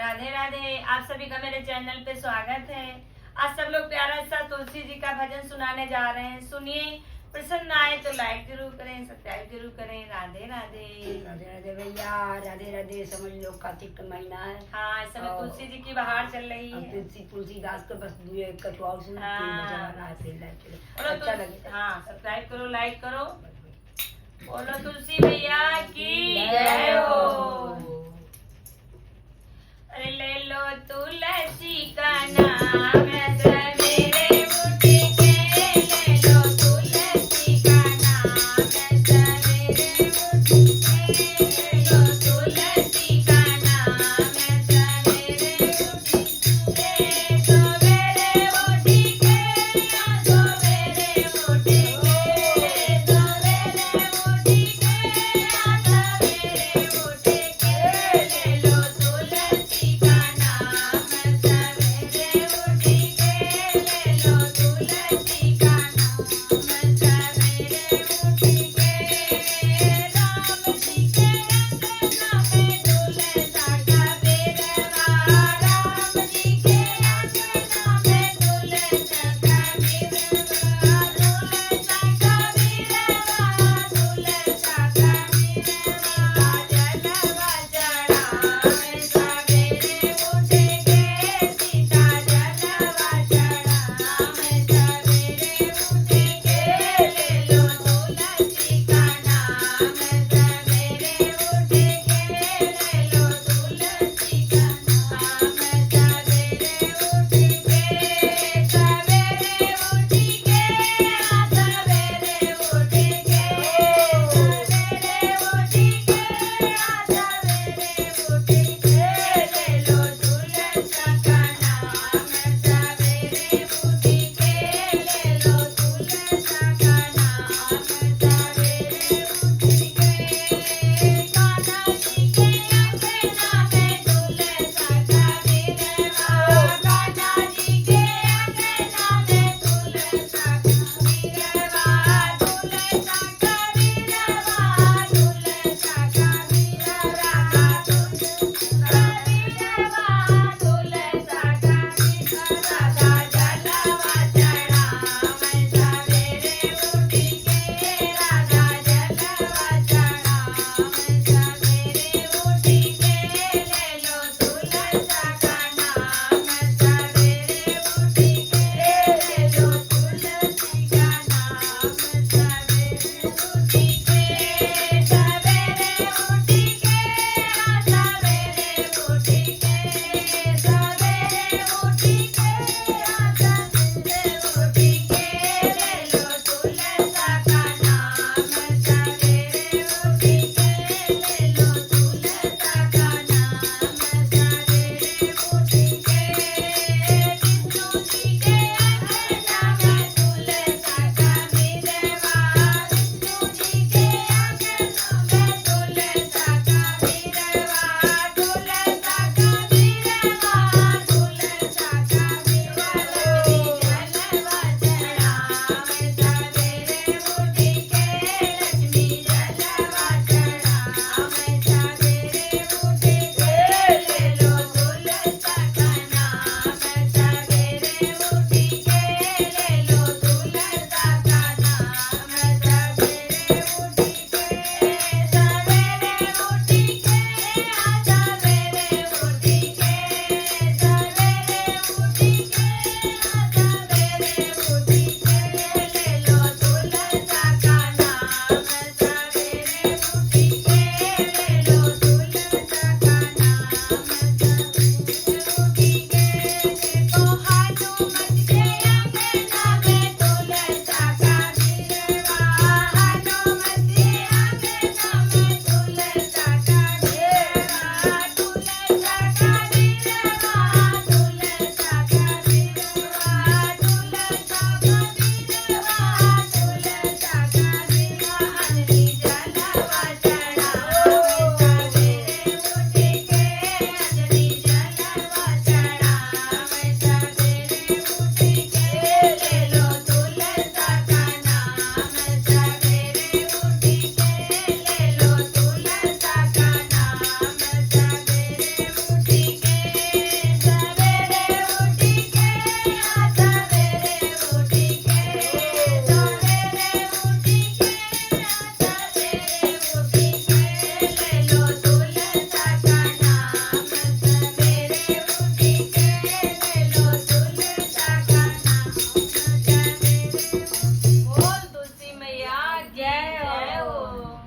राधे राधे। आप सभी का मेरे चैनल पे स्वागत है। आज सब लोग प्यारा सा तुलसी जी का भजन सुनाने जा रहे हैं। सुनिए, पसंद आए तो लाइक जरूर करें, सब्सक्राइब जरूर करें। राधे राधे। राधे राधे भैया, राधे राधे। समझ लो कार्तिक का महीना है। हाँ, इस समय तुलसी जी की बहार चल रही है। तुलसीदास का बस कटवाओ सुन अच्छा लगे। हाँ, सब्सक्राइब करो, लाइक करो। बोलो तुलसी मैया की जय हो। अरे ले लो तुलसी का नाम सवेरे उठ के, ले लो तुलसी का नाम सवेरे उठ के, ले लो तुलसी का नाम सवेरे उठ के, सवेरे उठ के, सवेरे उठ के, सवेरे उठ के, ले लो तुलसी का नाम सवेरे उठ के, ले लो तुलसी का नाम सवेरे उठ के। राम जी के अंगना में तुलसा का बिरवा, राम जी के अंगना में तुलसा का बिरवा, तुलसा का बिरवा, तुलसा का बिरवा। जलवा चढ़ावे